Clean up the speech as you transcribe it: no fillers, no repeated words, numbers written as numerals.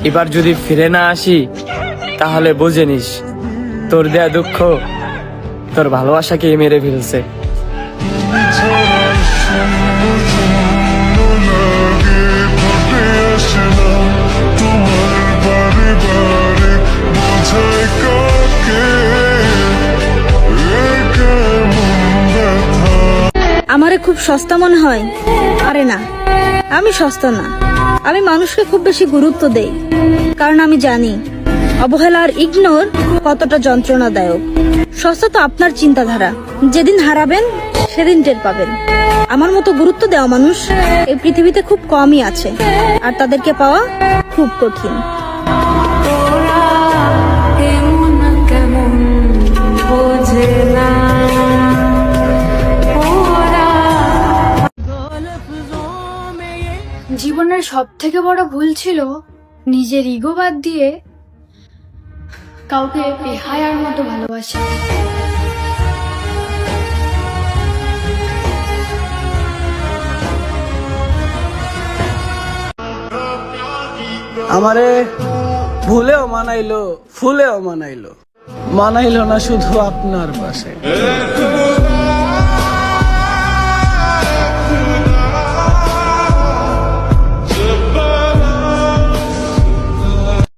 এবার যদি ফিরে না আসি তাহলে বুঝে নিস তোর দেয়া দুঃখ তোর ভালোবাসাকে মেরে ফেলছে। আমারে খুব সস্তা মনে হয়? আরে না, আমি সস্তা না। আমি মানুষকে খুব বেশি গুরুত্ব দেই, কারণ আমি জানি অবহেলা আর ইগনোর কতটা যন্ত্রণাদায়ক। সস্তা তো আপনার চিন্তাধারা, যেদিন হারাবেন সেদিন টের পাবেন। আমার মতো গুরুত্ব দেওয়া মানুষ এই পৃথিবীতে খুব কমই আছে, আর তাদেরকে পাওয়া খুব কঠিন। জীবনের সব থেকে বড় ভুল ছিল নিজের ইগো বাদ দিয়ে কাউকে বেহায়ার মতো ভালোবাসা। আমারে ভুলেও মানাইলো, ফুলেও মানাইলো, মানাইলো না শুধু আপনার পাশে।